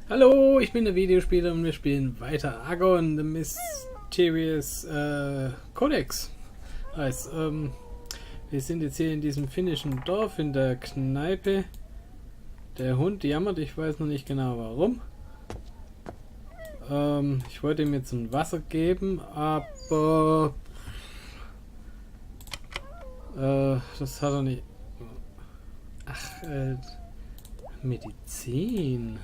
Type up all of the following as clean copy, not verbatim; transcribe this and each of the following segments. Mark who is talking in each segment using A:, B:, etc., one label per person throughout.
A: Hallo, ich bin der Videospieler und wir spielen weiter AGON, the Mysterious Codex. Heißt, wir sind jetzt hier in diesem finnischen Dorf in der Kneipe. Der Hund jammert, ich weiß noch nicht genau warum. Ich wollte ihm jetzt ein Wasser geben, aber das hat er nicht. Ach, Medizin.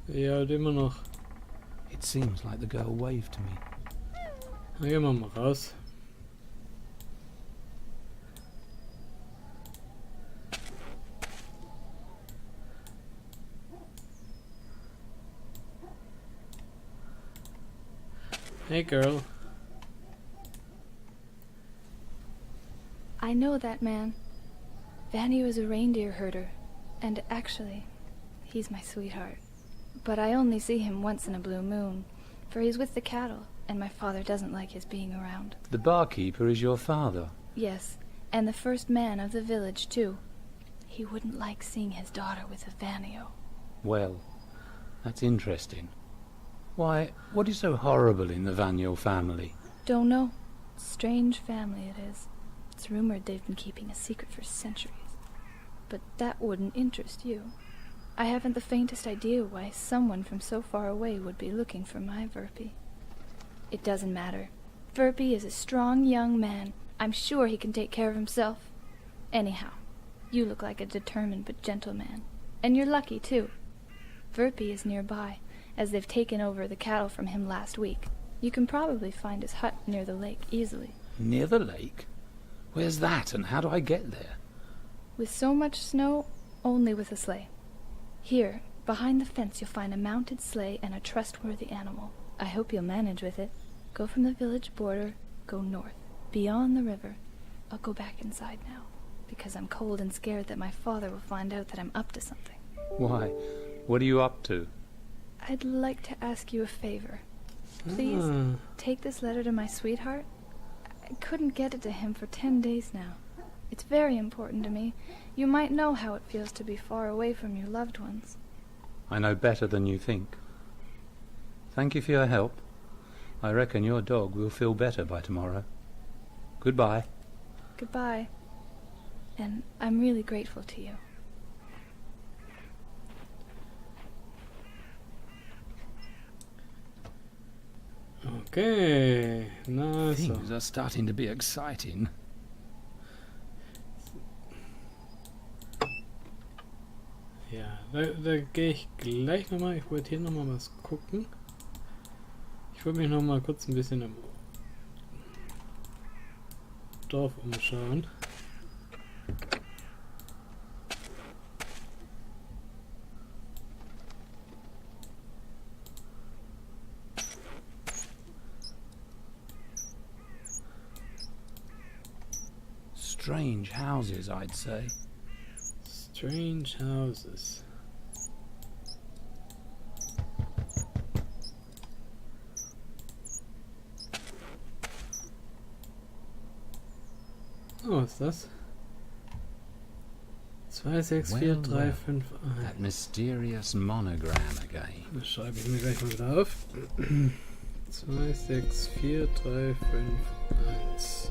A: Ja, immer noch.
B: It seems like the girl waved to me.
A: Dann gehen wir mal raus. Hey girl.
C: I know that man. Vanny was a reindeer herder, and actually, he's my sweetheart. But I only see him once in a blue moon, for he's with the cattle, and my father doesn't like his being around.
B: The barkeeper is your father?
C: Yes, and the first man of the village, too. He wouldn't like seeing his daughter with a Vanio.
B: Well, that's interesting. Why, what is so horrible in the Vanyo family?
C: Don't know. Strange family it is. It's rumored they've been keeping a secret for centuries. But that wouldn't interest you. I haven't the faintest idea why someone from so far away would be looking for my Verpy. It doesn't matter. Verpy is a strong young man. I'm sure he can take care of himself. Anyhow, you look like a determined but gentle man. And you're lucky, too. Verpy is nearby, as they've taken over the cattle from him last week. You can probably find his hut near the lake easily.
B: Near the lake? Where's that, and how do I get there?
C: With so much snow, only with a sleigh. Here, behind the fence, you'll find a mounted sleigh and a trustworthy animal. I hope you'll manage with it. Go from the village border, go north, beyond the river. I'll go back inside now, because I'm cold and scared that my father will find out that I'm up to something.
B: Why? What are you up to?
C: I'd like to ask you a favor. Please, take this letter to my sweetheart. I couldn't get it to him for 10 days now. It's very important to me. You might know how it feels to be far away from your loved ones.
B: I know better than you think. Thank you for your help. I reckon your dog will feel better by tomorrow. Goodbye.
C: Goodbye. And I'm really grateful to you.
A: Okay, na so.
B: Things are starting to be exciting.
A: Ja, da gehe ich gleich nochmal. Ich wollte hier nochmal was gucken. Ich wollte mich nochmal kurz ein bisschen im Dorf umschauen.
B: Strange houses, I'd say.
A: Strange houses. Oh, was ist das? 264351.
B: That mysterious monogram again.
A: Das schreibe ich mir gleich mal wieder auf. 264351.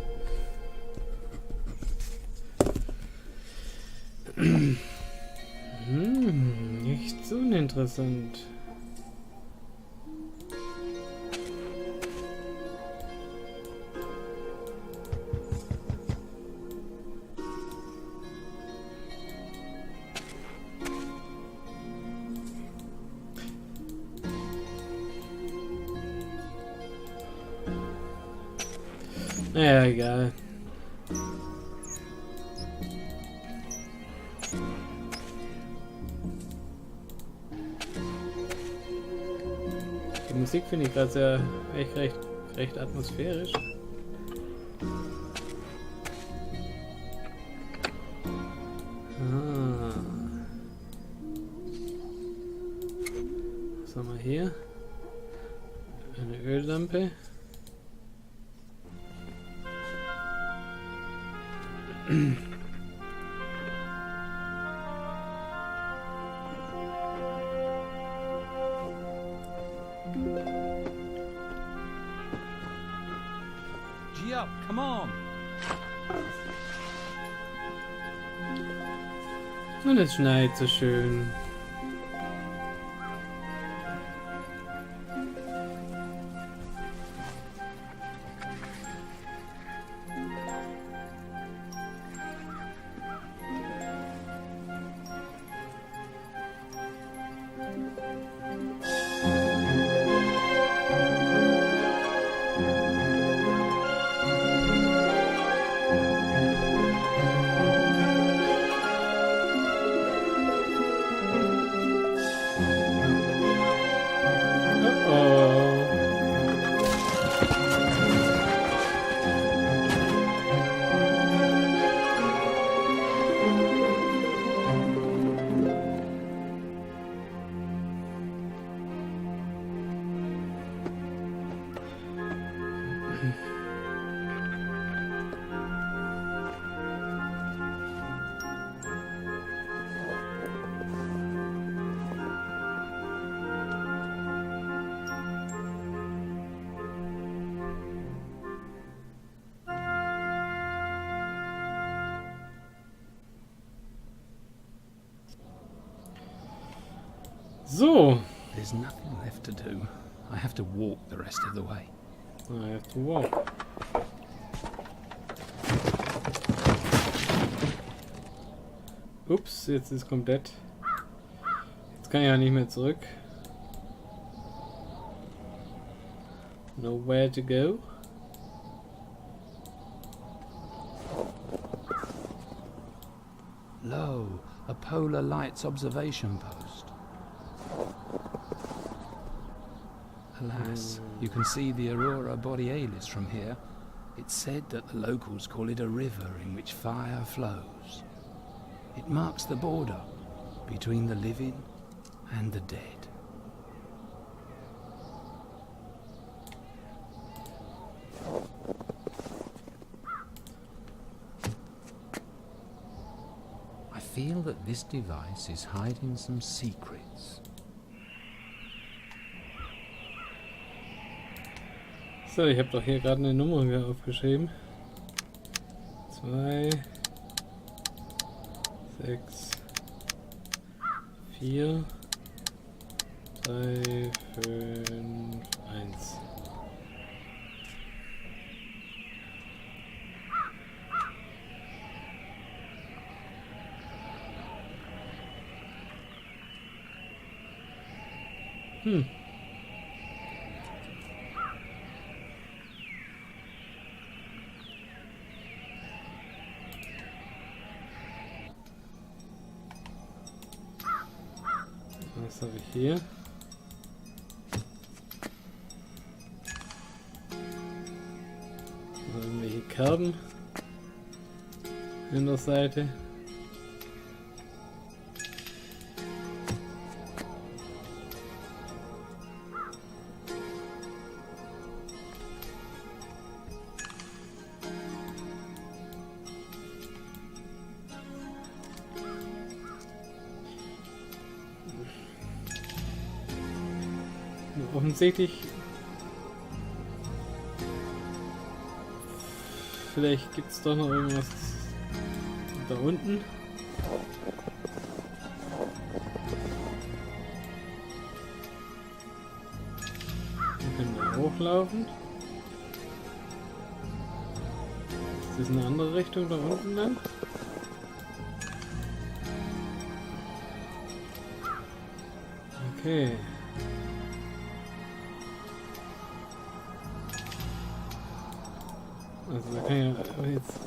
A: Nicht so uninteressant. Naja, egal. Musik finde ich gerade sehr recht atmosphärisch. Was haben wir hier? Eine Öllampe.
B: Gee up, come on!
A: Und es schneit so schön. So.
B: There's nothing left to do. I have to walk the rest of the way.
A: I have to walk. Ups, jetzt ist komplett. Jetzt kann ich ja nicht mehr zurück. Nowhere to go.
B: Lo, a polar lights observation post. Alas, you can see the Aurora Borealis from here. It's said that the locals call it a river in which fire flows. It marks the border between the living and the dead. I feel that this device is hiding some secrets.
A: So, ich habe doch hier gerade eine Nummer aufgeschrieben. 2, 6, 4, 3, 5, 1. Was habe ich hier? Irgendwelche Kerben in der Seite. Offensichtlich. Vielleicht gibt es doch noch irgendwas da unten. Wir können da hochlaufen. Ist das eine andere Richtung da unten dann? Okay. Also da kann ja jetzt...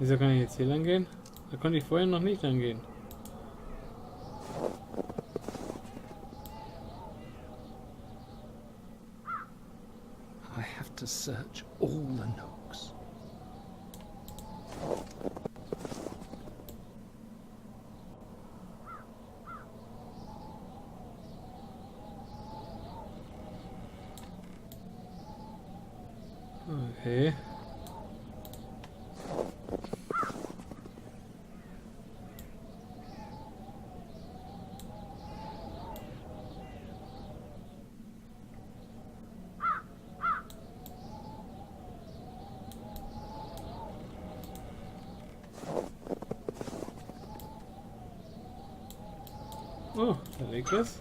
A: Wieso kann ich jetzt hier lang gehen? Da konnte ich vorher noch nicht lang gehen.
B: I have to search all the nooks.
A: Okay. Oh, da liegt was.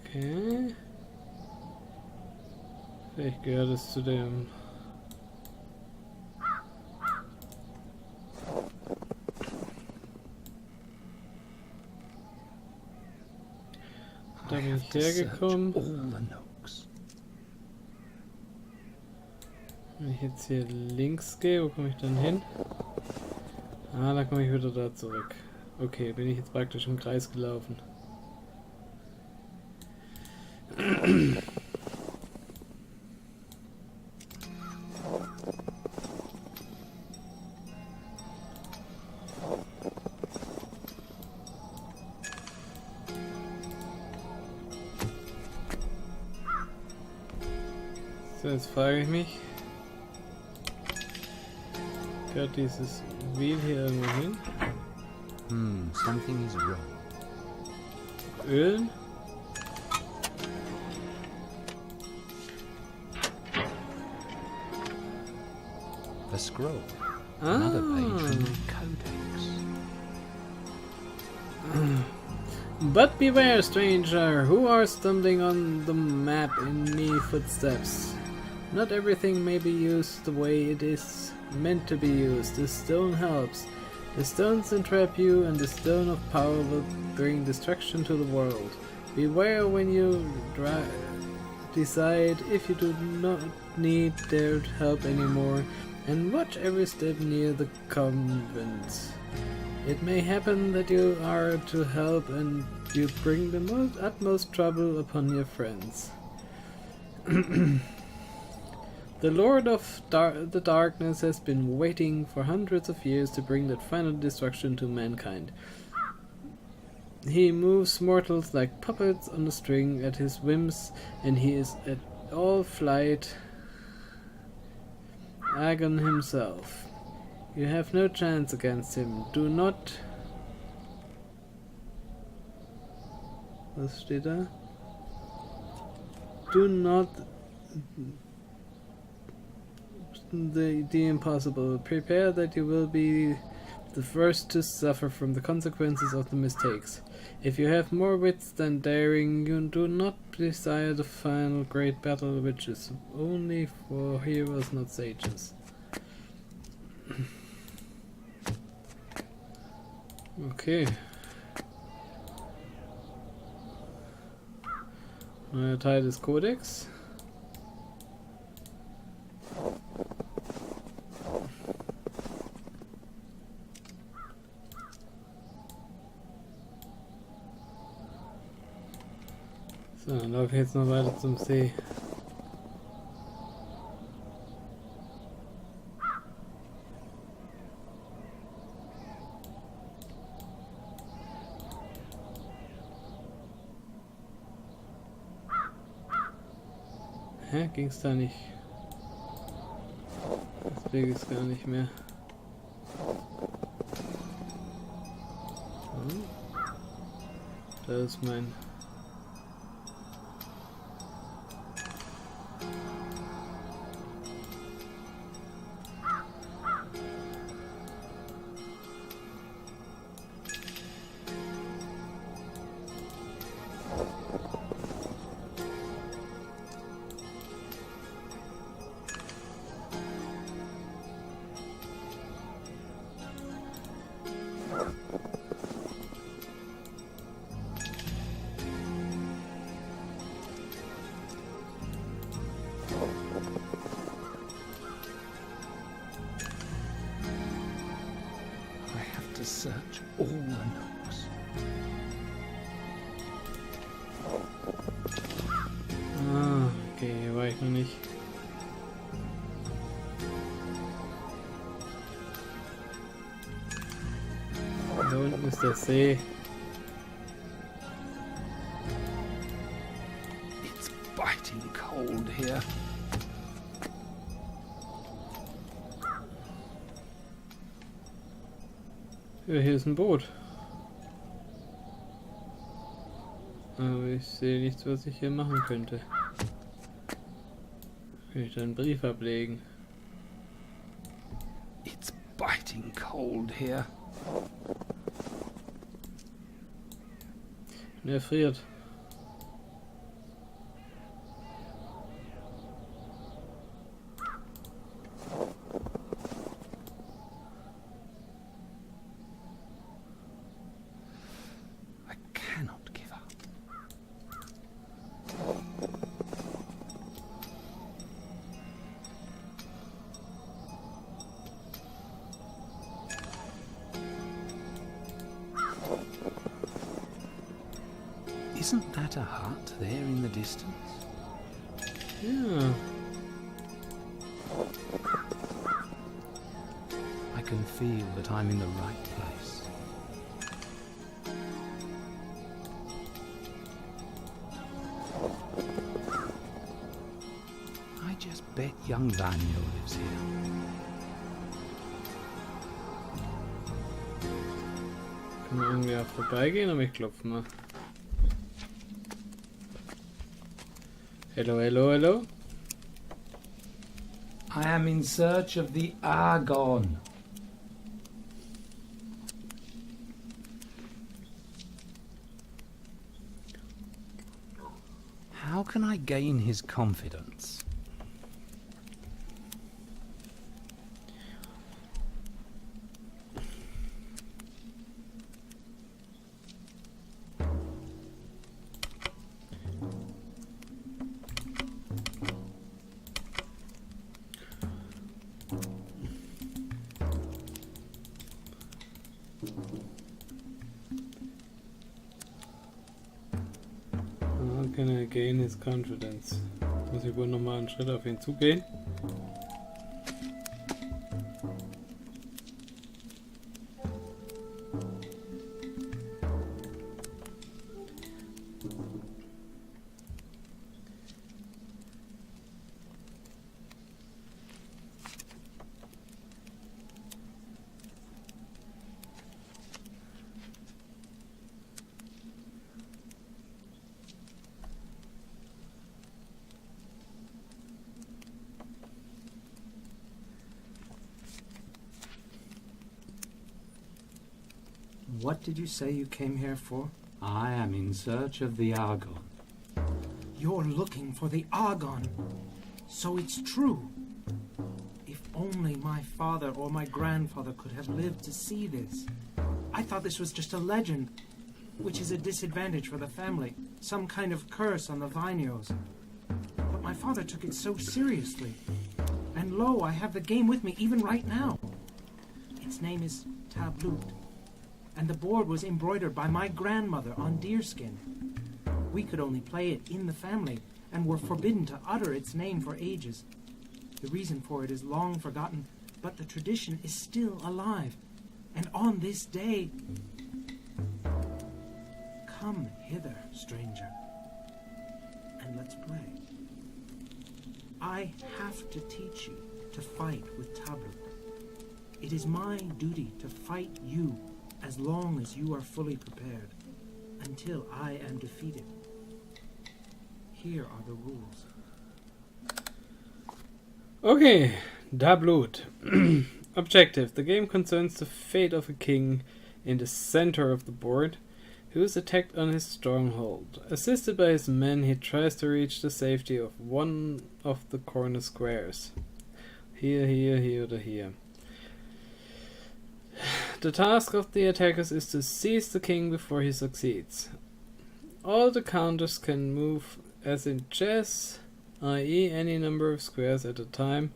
A: Okay. Vielleicht gehört es zu dem... Da bin ich hergekommen. Wenn ich jetzt hier links gehe, wo komme ich dann hin? Ah, da komme ich wieder da zurück. Okay, bin ich jetzt praktisch im Kreis gelaufen. So, jetzt frage ich mich, gehört dieses Wheel hier irgendwo hin?
B: Something is wrong.
A: Ölen?
B: A scroll. Another page from the Codex.
A: But beware, stranger, who are stumbling on the map in me footsteps. Not everything may be used the way it is meant to be used. The stone helps. The stones entrap you, and the stone of power will bring destruction to the world. Beware when you decide if you do not need their help anymore, and watch every step near the convent. It may happen that you are to help and you bring the utmost trouble upon your friends. The Lord of the Darkness has been waiting for hundreds of years to bring that final destruction to mankind. He moves mortals like puppets on a string at his whims, and he is at all flight Agon himself. You have no chance against him. Do not... Was steht da? Do not... The impossible. Prepare that you will be the first to suffer from the consequences of the mistakes. If you have more wits than daring, you do not desire the final great battle, which is only for heroes, not sages. Okay. Neuer Teil des Codex. So, dann laufe ich jetzt noch weiter zum See. Hä? Ging's da nicht? Das Weg ist gar nicht mehr. Hm? Da ist mein...
B: to search all the nooks.
A: Ah, okay, hier war ich noch nicht. Da unten ist der See.
B: It's biting cold here.
A: Ja, hier ist ein Boot. Aber ich sehe nichts, was ich hier machen könnte. Kann ich da einen Brief ablegen?
B: It's biting cold here.
A: Und er friert.
B: I cannot give up. Isn't that a hut there in the distance?
A: Ja.
B: I can feel that I'm in the right place. I just bet young Vanya lives here.
A: Kann man irgendwie auch vorbeigehen, aber ich klopfe mal. Hello, hello, hello.
B: I am in search of the Argon. How can I gain his confidence?
A: How can I gain his confidence? Muss ich wohl nochmal einen Schritt auf ihn zugehen?
D: What did you say you came here for?
B: I am in search of the Argon.
D: You're looking for the Argon. So it's true. If only my father or my grandfather could have lived to see this. I thought this was just a legend, which is a disadvantage for the family. Some kind of curse on the Vinyos. But my father took it so seriously. And lo, I have the game with me even right now. Its name is Tabloot. And the board was embroidered by my grandmother on deerskin. We could only play it in the family, and were forbidden to utter its name for ages. The reason for it is long forgotten, but the tradition is still alive. And on this day... Come hither, stranger, and let's play. I have to teach you to fight with Tablet. It is my duty to fight you as long as you are fully prepared, until I am defeated. Here are the rules.
A: Okay, Da Blut. Objective. The game concerns the fate of a king in the center of the board, who is attacked on his stronghold. Assisted by his men, he tries to reach the safety of one of the corner squares. Hier, oder hier. The task of the attackers is to seize the king before he succeeds. All the counters can move as in chess, i.e. any number of squares at a time,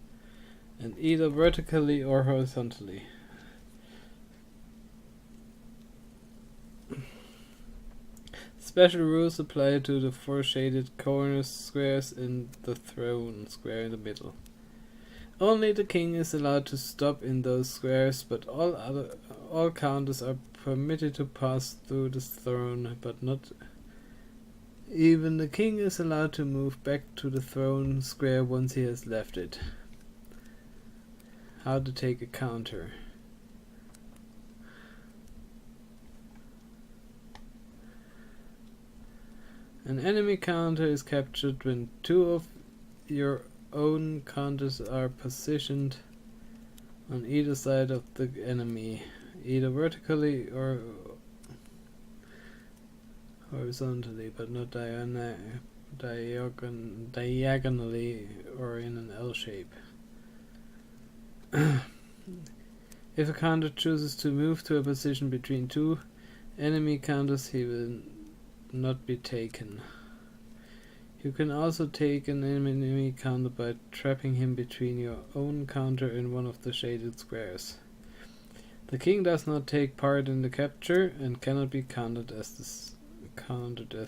A: and either vertically or horizontally. Special rules apply to the 4 shaded corner squares in the throne square in the middle. Only the king is allowed to stop in those squares, but all counters are permitted to pass through the throne, but not even the king is allowed to move back to the throne square once he has left it. How to take a counter. An enemy counter is captured when 2 of your own counters are positioned on either side of the enemy, either vertically or horizontally, but not diagonally or in an L shape. If a counter chooses to move to a position between 2 enemy counters, he will not be taken. You can also take an enemy counter by trapping him between your own counter and one of the shaded squares. The king does not take part in the capture and cannot be counted as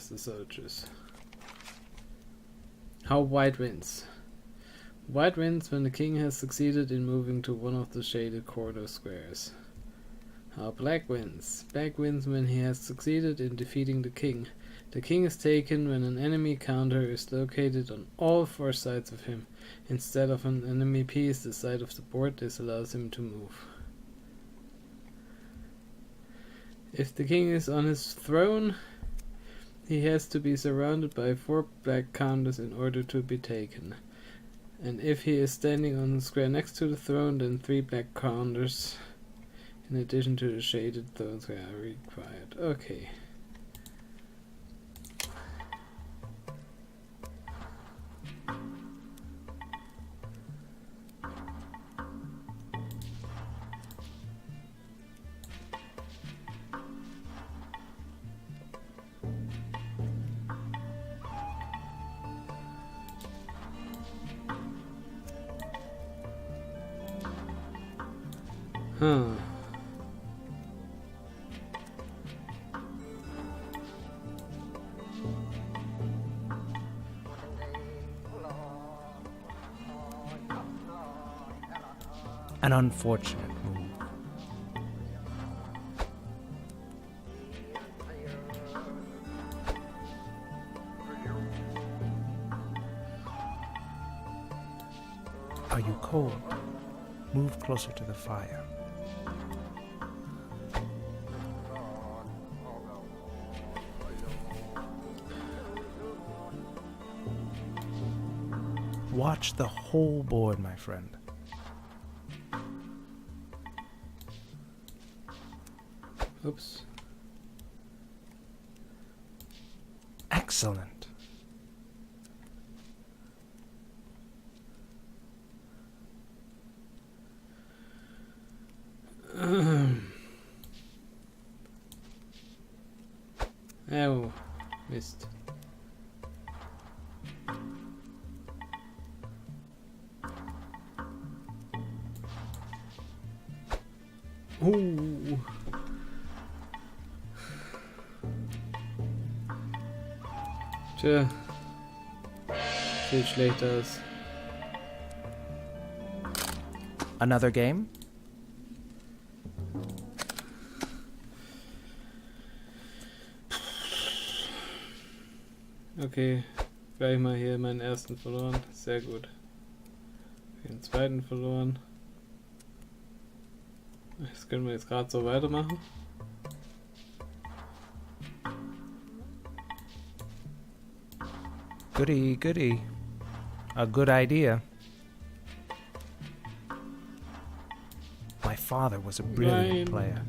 A: the soldiers. How white wins. White wins when the king has succeeded in moving to one of the shaded corner squares. How black wins. Black wins when he has succeeded in defeating the king. The king is taken when an enemy counter is located on all 4 sides of him. Instead of an enemy piece, the side of the board this allows him to move. If the king is on his throne, he has to be surrounded by 4 black counters in order to be taken. And if he is standing on the square next to the throne, then 3 black counters in addition to the shaded throne square are required. Okay. Huh.
E: An unfortunate move. Are you cold? Move closer to the fire. Watch the whole board, my friend.
A: Oops.
E: Excellent.
A: Oh, missed. Ooh. Tja. Sieht schlecht aus.
E: Another game?
A: Okay, gleich mal hier meinen ersten verloren. Sehr gut. Den zweiten verloren. Das können wir jetzt gerade so weitermachen.
E: Goody, goody. A good idea. My father was a brilliant player.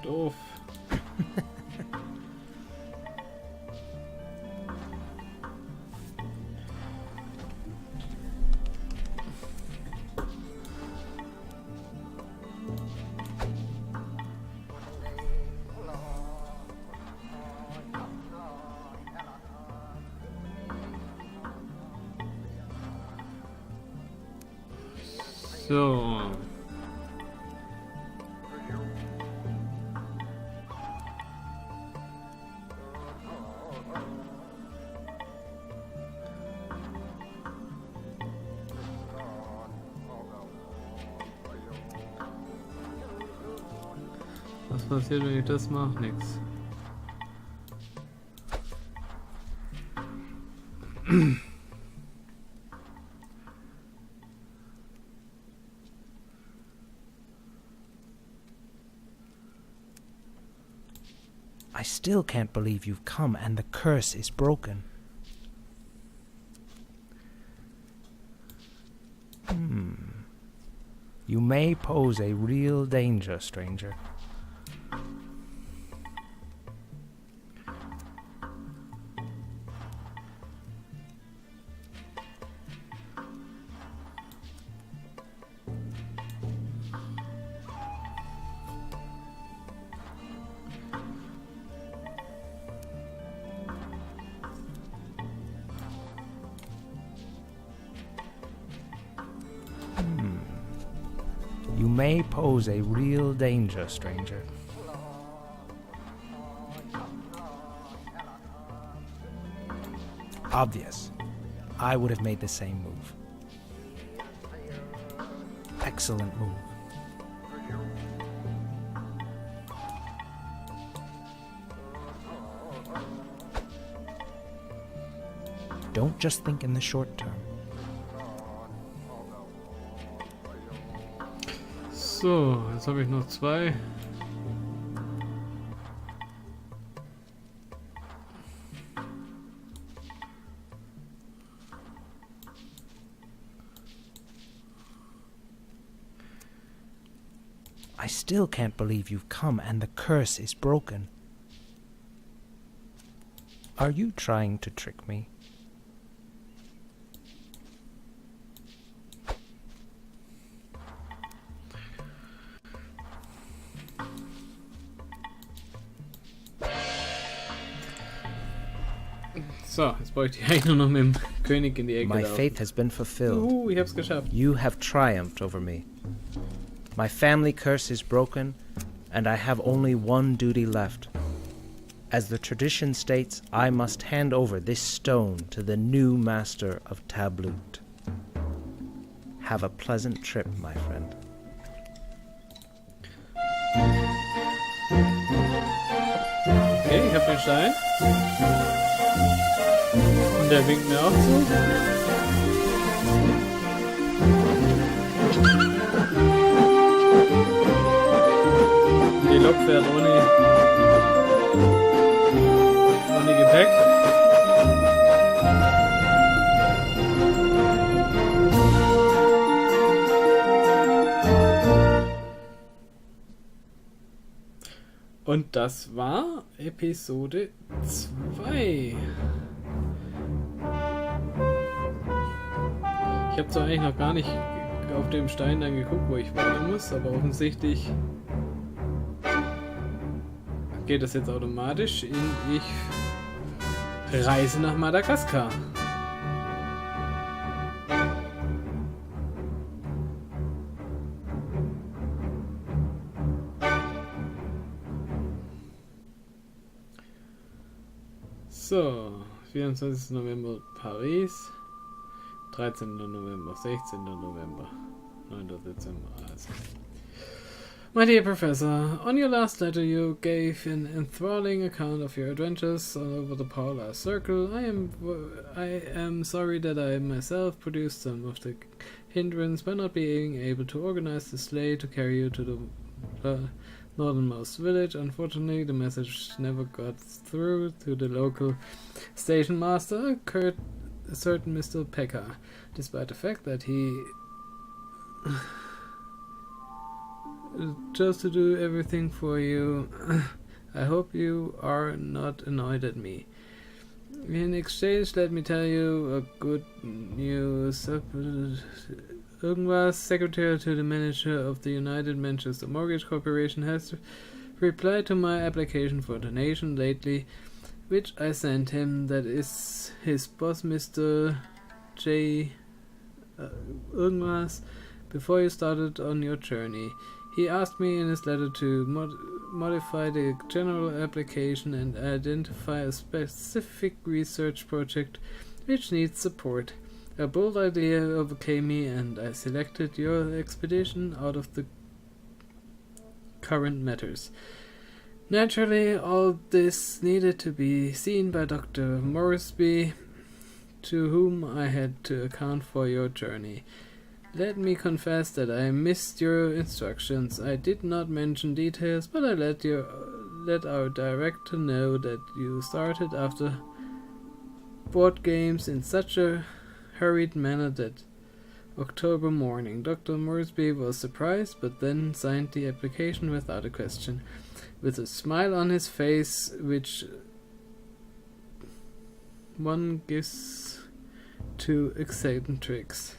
A: Doof. So. Was passiert, wenn ich das mache? Nix.
E: I still can't believe you've come and the curse is broken. You may pose a real danger, stranger. You may pose a real danger, stranger. Obvious. I would have made the same move. Excellent move. Don't just think in the short term.
A: So, jetzt habe ich noch 2.
E: I still can't believe you've come and the curse is broken. Are you trying to trick me?
A: So, jetzt bräuchte ich eigentlich nur noch mit dem König in die Ecke
E: My
A: laufen.
E: faith has been fulfilled.
A: Ich hab's geschafft.
E: You have triumphed over me. My family curse is broken, and I have only one duty left. As the tradition states, I must hand over this stone to the new master of Tablut. Have a pleasant trip, my friend.
A: Okay, ich hab den Stein. Und der winkt mir auch zu. Die Lok fährt ohne Gepäck. Und das war Episode 2. Ich habe zwar eigentlich noch gar nicht auf dem Stein dann geguckt, wo ich weiter muss, aber offensichtlich geht das jetzt automatisch in Ich reise nach Madagaskar. So, 24. November Paris, 13. November, 16. November, 9. Dezember. Also. My dear Professor, on your last letter you gave an enthralling account of your adventures all over the Polar Circle. I am sorry that I myself produced some of the hindrance by not being able to organize the sleigh to carry you to the northernmost village. Unfortunately, the message never got through to the local station master, a certain Mr. Pecker, despite the fact that he chose to do everything for you. I hope you are not annoyed at me. In exchange, let me tell you a good news. Irgendwas, secretary to the manager of the United Manchester Mortgage Corporation, has replied to my application for donation lately, which I sent him. That is his boss, Mr. J. Irgendwas, before you started on your journey. He asked me in his letter to modify the general application and identify a specific research project which needs support. A bold idea overcame me and I selected your expedition out of the current matters. Naturally, all this needed to be seen by Dr. Moresby, to whom I had to account for your journey. Let me confess that I missed your instructions. I did not mention details, but I let our director know that you started after board games in such a hurried manner that October morning. Dr. Moresby was surprised, but then signed the application without a question, with a smile on his face which one gives to eccentrics.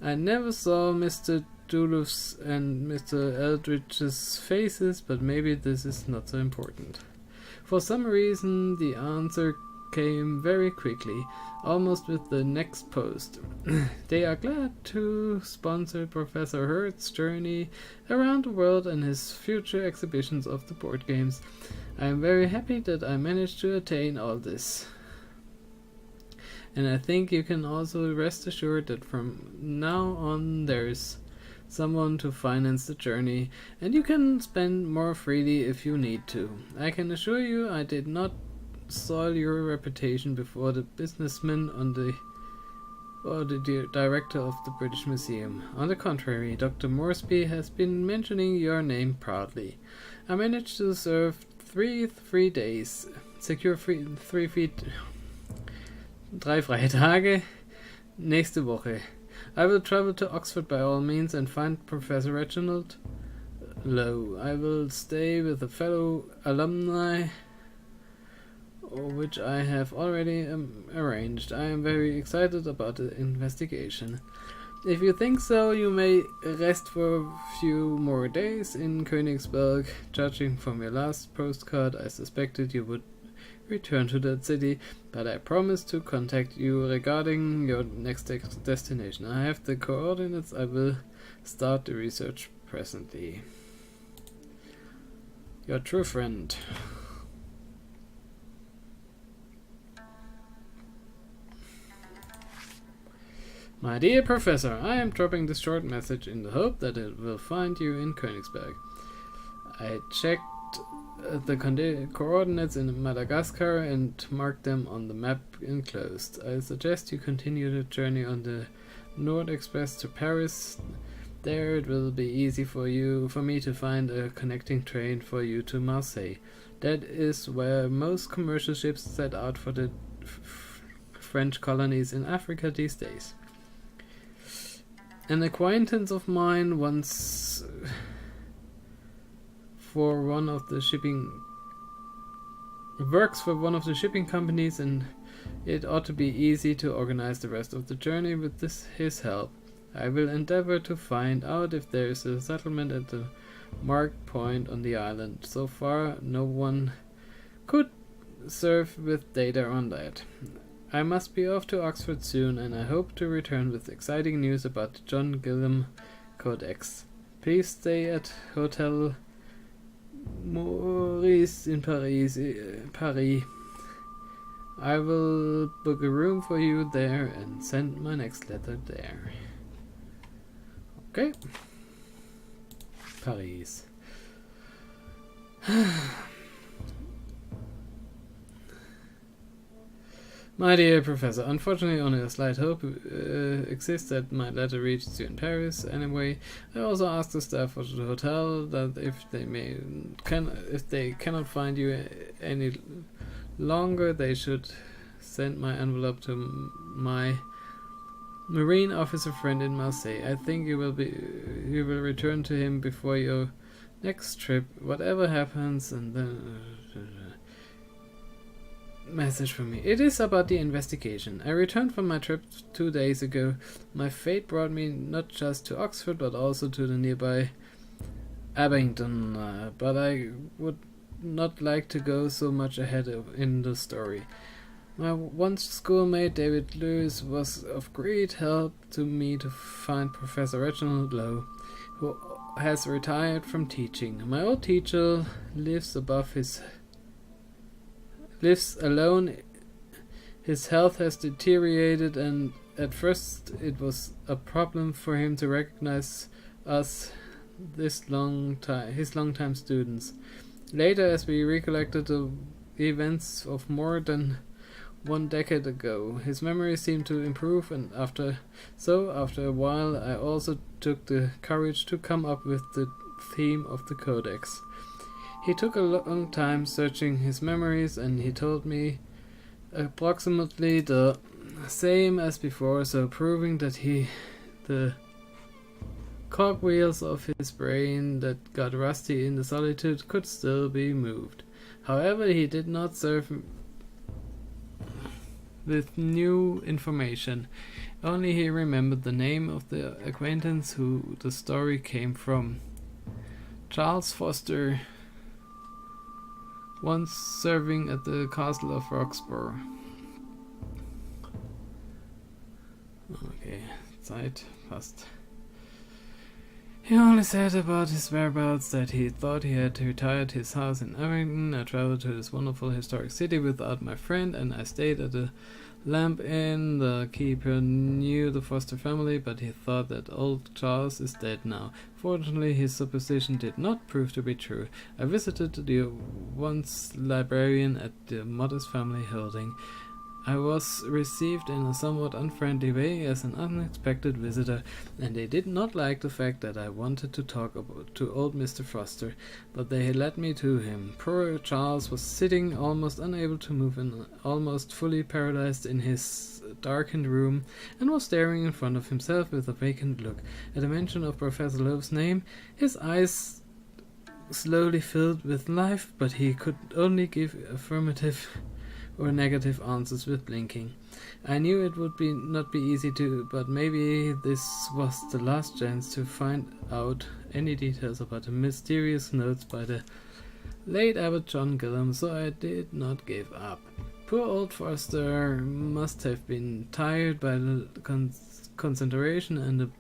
A: I never saw Mr. Duluth's and Mr. Eldridge's faces, but maybe this is not so important. For some reason, the answer came very quickly, almost with the next post. They are glad to sponsor Professor Hurt's journey around the world and his future exhibitions of the board games. I am very happy that I managed to attain all this. And I think you can also rest assured that from now on there's someone to finance the journey, and you can spend more freely if you need to. I can assure you I did not soil your reputation before the businessman or the director of the British Museum. On the contrary, Dr. Moresby has been mentioning your name proudly. I managed to serve 3 days, secure 3 freie Tage nächste Woche. I will travel to Oxford by all means and find Professor Reginald Lowe. I will stay with a fellow alumni, which I have already arranged. I am very excited about the investigation. If you think so, you may rest for a few more days in Königsberg. Judging from your last postcard, I suspected you would return to that city, but I promise to contact you regarding your next destination. I have the coordinates. I will start the research presently. Your true friend. My dear Professor, I am dropping this short message in the hope that it will find you in Königsberg. I checked the coordinates in Madagascar and marked them on the map enclosed. I suggest you continue the journey on the Nord Express to Paris. There it will be easy for me to find a connecting train for you to Marseille. That is where most commercial ships set out for the French colonies in Africa these days. An acquaintance of mine once works for one of the shipping companies, and it ought to be easy to organize the rest of the journey with his help. I will endeavor to find out if there is a settlement at the marked point on the island. So far, no one could serve with data on that. I must be off to Oxford soon, and I hope to return with exciting news about the John Gillam Codex. Please stay at Hotel Maurice in Paris. I will book a room for you there and send my next letter there. Okay. Paris. My dear Professor, unfortunately only a slight hope exists that my letter reaches you in Paris. Anyway, I also asked the staff of the hotel that if they cannot find you any longer, they should send my envelope to my marine officer friend in Marseille. I think you will return to him before your next trip, whatever happens, and then message from me. It is about the investigation. I returned from my trip 2 days ago. My fate brought me not just to Oxford, but also to the nearby Abingdon, but I would not like to go so much ahead in the story. My once schoolmate David Lewis was of great help to me to find Professor Reginald Lowe, who has retired from teaching. My old teacher lives alone. His health has deteriorated, and at first it was a problem for him to recognize us. his longtime students. Later, as we recollected the events of more than 1 decade ago, his memory seemed to improve, and after a while I also took the courage to come up with the theme of the Codex. He took a long time searching his memories, and he told me approximately the same as before, so proving that the cogwheels of his brain that got rusty in the solitude could still be moved. However, he did not serve with new information. Only he remembered the name of the acquaintance who the story came from. Charles Foster, once serving at the castle of Roxburgh. Okay, Zeit fast. He only said about his whereabouts that he thought he had retired his house in Abingdon. I traveled to this wonderful historic city without my friend, and I stayed at the Lamp Inn. The keeper knew the Foster family, but he thought that old Charles is dead now. Fortunately, his supposition did not prove to be true. I visited the once librarian at the modest family holding. I was received in a somewhat unfriendly way as an unexpected visitor, and they did not like the fact that I wanted to talk to old Mr. Foster, but they led me to him. Poor Charles was sitting, almost unable to move and almost fully paralyzed in his darkened room, and was staring in front of himself with a vacant look. At the mention of Professor Loeb's name, his eyes slowly filled with life, but he could only give affirmative or negative answers with blinking. I knew it would not be easy to, but maybe this was the last chance to find out any details about the mysterious notes by the late Abbot John Gillam, so I did not give up. Poor old Foster must have been tired by the concentration and the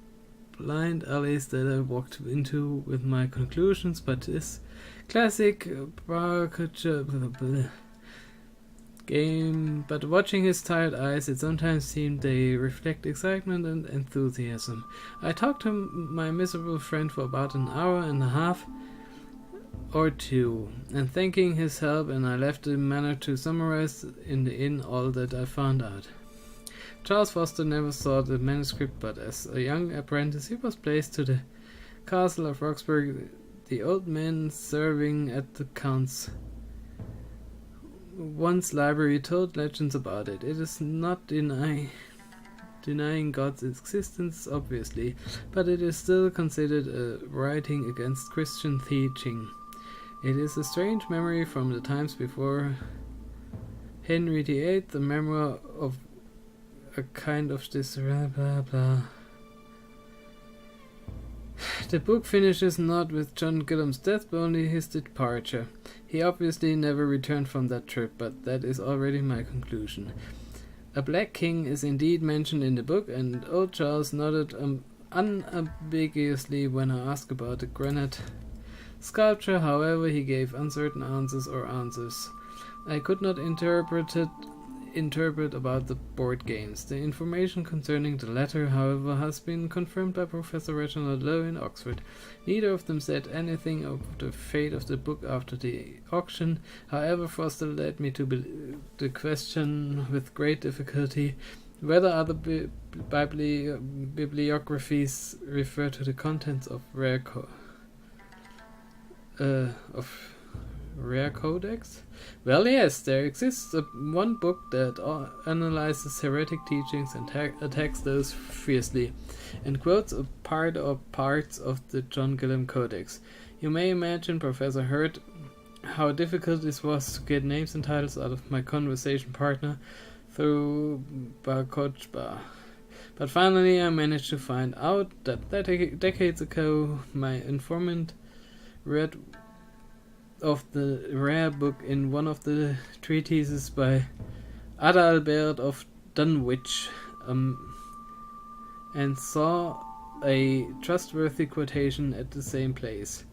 A: blind alleys that I walked into with my conclusions, but this classic game, but watching his tired eyes, it sometimes seemed they reflect excitement and enthusiasm. I talked to my miserable friend for about an hour and a half or two, and thanking his help, and I left the manor to summarize in the inn all that I found out. Charles Foster never saw the manuscript, but as a young apprentice he was placed to the castle of Roxburgh, the old man serving at the count's once library told legends about it. It is not denying God's existence, obviously, but it is still considered a writing against Christian teaching. It is a strange memory from the times before Henry VIII, the memoir of a kind of this blah blah blah. The book finishes not with John Gillam's death, but only his departure. He obviously never returned from that trip, but that is already my conclusion. A black king is indeed mentioned in the book, and old Charles nodded unambiguously when I asked about the granite sculpture. However, he gave uncertain answers or answers. I could not interpret about the board games. The information concerning the latter, however, has been confirmed by Professor Reginald Lowe in Oxford. Neither of them said anything of the fate of the book after the auction. However, Foster led me to the question with great difficulty whether other bibliographies refer to the contents of rare codex? Well, yes, there exists one book that analyzes heretic teachings and attacks those fiercely, and quotes a part or parts of the John Gillam Codex. You may imagine, Professor Hurt, how difficult it was to get names and titles out of my conversation partner through Barkochba. But finally I managed to find out that decades ago my informant read of the rare book in one of the treatises by Adalbert of Dunwich, and saw a trustworthy quotation at the same place.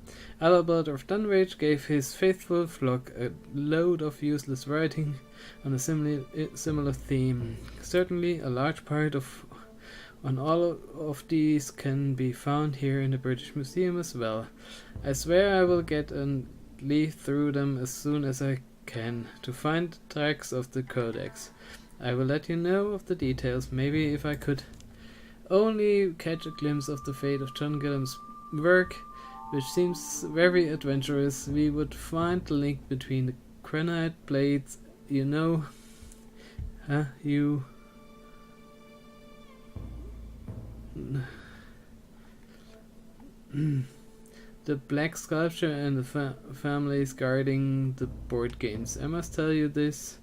A: Adalbert of Dunwich gave his faithful flock a load of useless writing on a similar theme. Certainly a large part of on all of these can be found here in the British Museum as well. I swear I will get and leaf through them as soon as I can to find tracks of the Codex. I will let you know of the details. Maybe if I could only catch a glimpse of the fate of John Gillam's work, which seems very adventurous, we would find the link between the granite blades, you know. The black sculpture and the families guarding the board games. I must tell you, this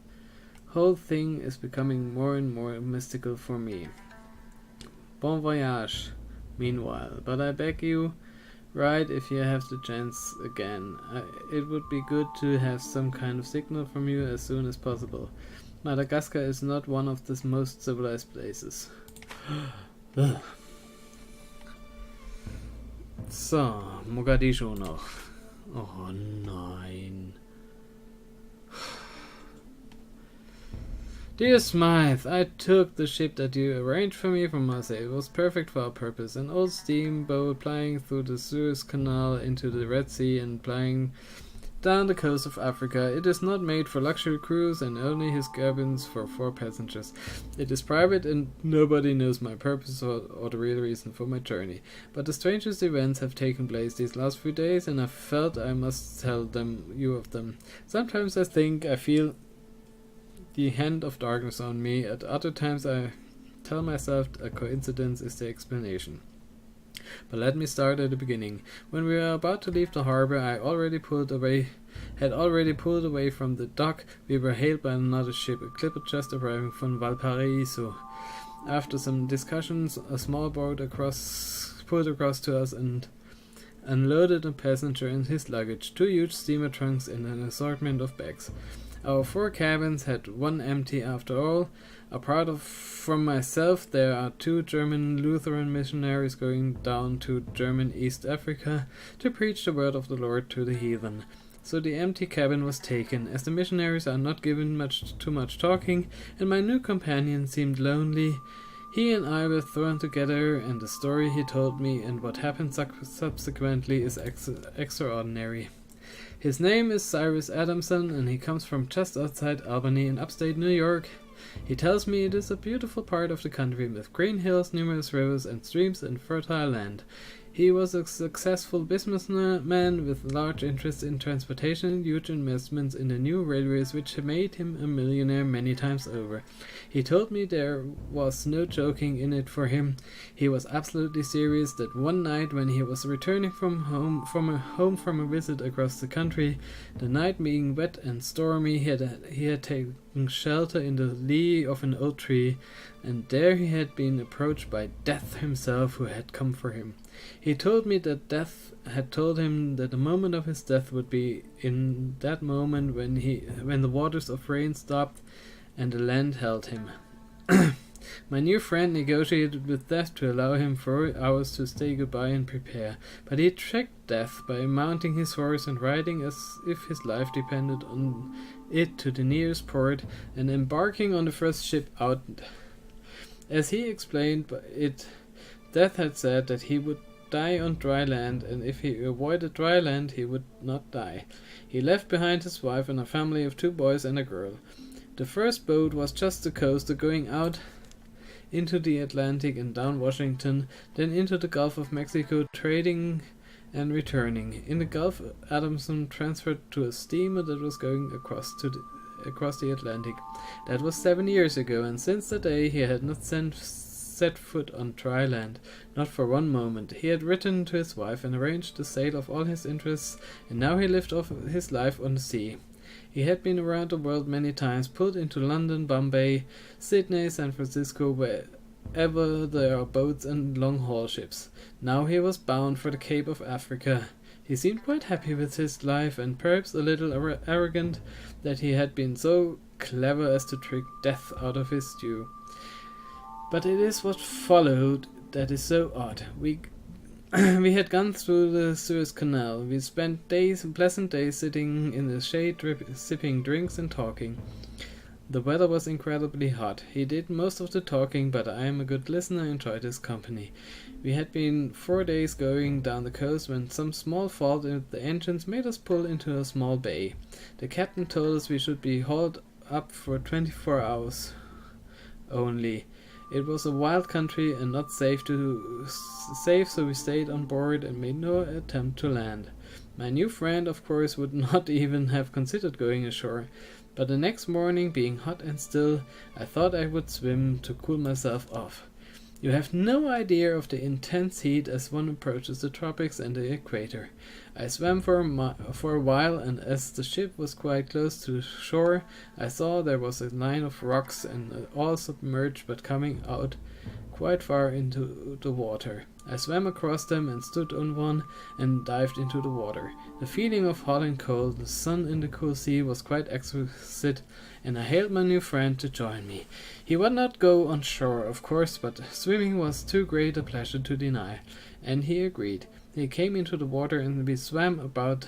A: whole thing is becoming more and more mystical for me. Bon voyage, meanwhile, but I beg you, write if you have the chance again. It would be good to have some kind of signal from you as soon as possible. Madagascar is not one of the most civilized places. So, Mogadischu noch. Oh nein. Dear Smythe, I took the ship that you arranged for me from Marseille. It was perfect for our purpose. An old steamboat plying through the Suez Canal into the Red Sea and plying down the coast of Africa. It is not made for luxury cruise and only his cabins for 4 passengers. It is private and nobody knows my purpose or the real reason for my journey. But the strangest events have taken place these last few days and I felt I must tell you of them. Sometimes I think I feel the hand of darkness on me. At other times I tell myself a coincidence is the explanation. But let me start at the beginning. When we were about to leave the harbor, I had already pulled away from the dock. We were hailed by another ship, a clipper just arriving from Valparaiso. After some discussions, a small boat pulled across to us and unloaded a passenger and his luggage, 2 huge steamer trunks and an assortment of bags. Our 4 cabins had one empty after all. Apart from myself, there are 2 German Lutheran missionaries going down to German East Africa to preach the word of the Lord to the heathen. So the empty cabin was taken, as the missionaries are not given too much talking, and my new companion seemed lonely. He and I were thrown together, and the story he told me and what happened subsequently is extraordinary. His name is Cyrus Adamson, and he comes from just outside Albany in upstate New York. He tells me it is a beautiful part of the country with green hills, numerous rivers and streams, and fertile land. He was a successful businessman with large interest in transportation and huge investments in the new railways, which made him a millionaire many times over. He told me there was no joking in it for him. He was absolutely serious that one night when he was returning from a visit across the country, the night being wet and stormy, he had taken shelter in the lee of an old tree, and there he had been approached by Death himself, who had come for him. He told me that Death had told him that the moment of his death would be in that moment when the waters of rain stopped and the land held him. My new friend negotiated with Death to allow him 4 hours to say goodbye and prepare, but he tricked Death by mounting his horse and riding as if his life depended on it to the nearest port and embarking on the first ship out. As he explained it, Death had said that he would die on dry land, and if he avoided dry land he would not die. He left behind his wife and a family of 2 boys and a girl. The first boat was just the coast, going out into the Atlantic and down Washington, then into the Gulf of Mexico, trading and returning. In the Gulf, Adamson transferred to a steamer that was going across the Atlantic. That was 7 years ago, and since that day he had not set foot on dry land, not for one moment. He had written to his wife and arranged the sale of all his interests, and now he lived off his life on the sea. He had been around the world many times, pulled into London, Bombay, Sydney, San Francisco, wherever there are boats and long-haul ships. Now he was bound for the Cape of Africa. He seemed quite happy with his life, and perhaps a little arrogant that he had been so clever as to trick Death out of his due. But it is what followed that is so odd. We had gone through the Suez Canal. We spent pleasant days sitting in the shade, sipping drinks and talking. The weather was incredibly hot. He did most of the talking, but I am a good listener and enjoyed his company. We had been 4 days going down the coast when some small fault in the engines made us pull into a small bay. The captain told us we should be hauled up for 24 hours only. It was a wild country and not safe, so we stayed on board and made no attempt to land. My new friend, of course, would not even have considered going ashore. But the next morning, being hot and still, I thought I would swim to cool myself off. You have no idea of the intense heat as one approaches the tropics and the equator. I swam for a while, and as the ship was quite close to shore, I saw there was a line of rocks and all submerged but coming out quite far into the water. I swam across them and stood on one and dived into the water. The feeling of hot and cold, the sun in the cool sea was quite exquisite, and I hailed my new friend to join me. He would not go on shore, of course, but swimming was too great a pleasure to deny, and he agreed. He came into the water and we swam about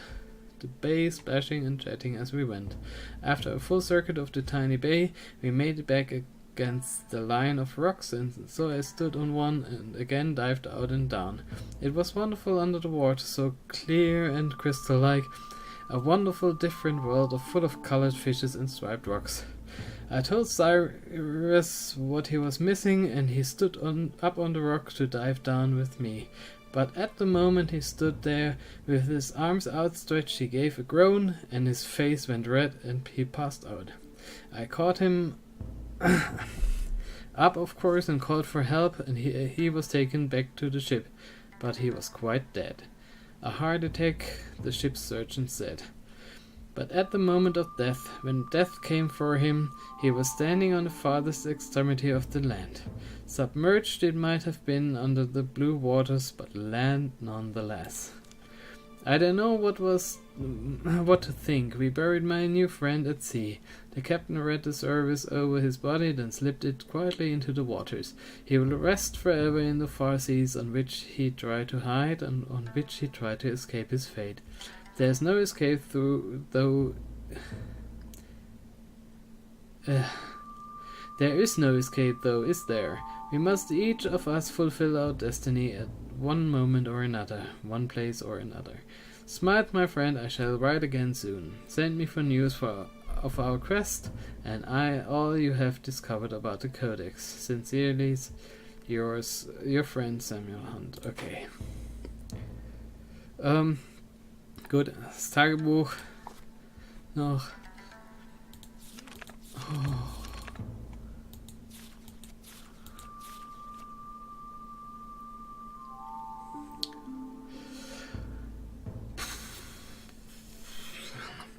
A: the bay, splashing and chatting as we went. After a full circuit of the tiny bay, we made it back against the line of rocks, and so I stood on one and again dived out and down. It was wonderful under the water, so clear and crystal-like, a wonderful different world full of colored fishes and striped rocks. I told Cyrus what he was missing, and he stood up on the rock to dive down with me. But at the moment he stood there with his arms outstretched, he gave a groan, and his face went red, and he passed out. I caught him up, of course, and called for help, and he was taken back to the ship, but he was quite dead. A heart attack, the ship's surgeon said. But at the moment of death, when death came for him, he was standing on the farthest extremity of the land. Submerged it might have been under the blue waters, but land nonetheless. I don't know what to think. We buried my new friend at sea. The captain read the service over his body, then slipped it quietly into the waters. He will rest forever in the far seas on which he tried to hide and on which he tried to escape his fate. There is no escape There is no escape, though, is there? We must each of us fulfill our destiny at one moment or another, one place or another. Smile, my friend, I shall write again soon. Send me for news of our quest, and all you have discovered about the Codex. Sincerely, your friend Samuel Hunt. Okay. Gut, das Tagebuch noch. Oh.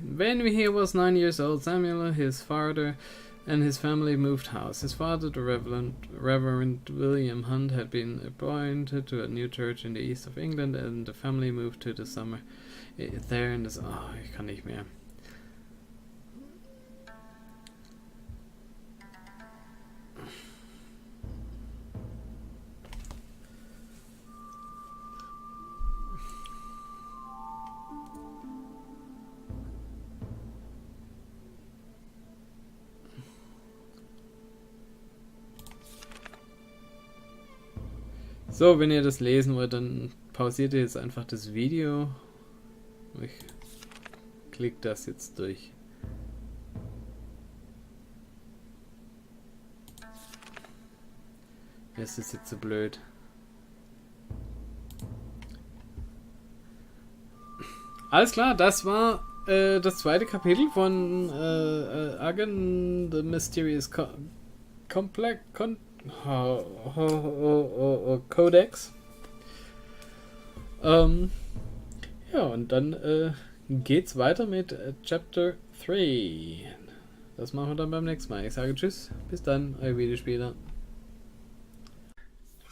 A: When he was 9 years old, Samuel, his father, and his family moved house. His father, the Reverend William Hunt, had been appointed to a new church in the east of England, and the family moved to the summer there in the... Oh, ich kann nicht mehr. So, wenn ihr das lesen wollt, dann pausiert ihr jetzt einfach das Video. Ich klicke das jetzt durch. Es ist jetzt so blöd. Alles klar, das war das zweite Kapitel von AGON, The Mysterious Codex. Ja, und dann geht's weiter mit Chapter 3. Das machen wir dann beim nächsten Mal. Ich sage Tschüss, bis dann, euer Videospieler.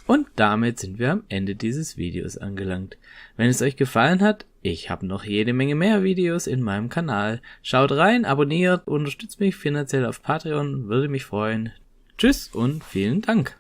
F: Und damit sind wir am Ende dieses Videos angelangt. Wenn es euch gefallen hat, ich habe noch jede Menge mehr Videos in meinem Kanal. Schaut rein, abonniert, unterstützt mich finanziell auf Patreon, würde mich freuen. Tschüss und vielen Dank.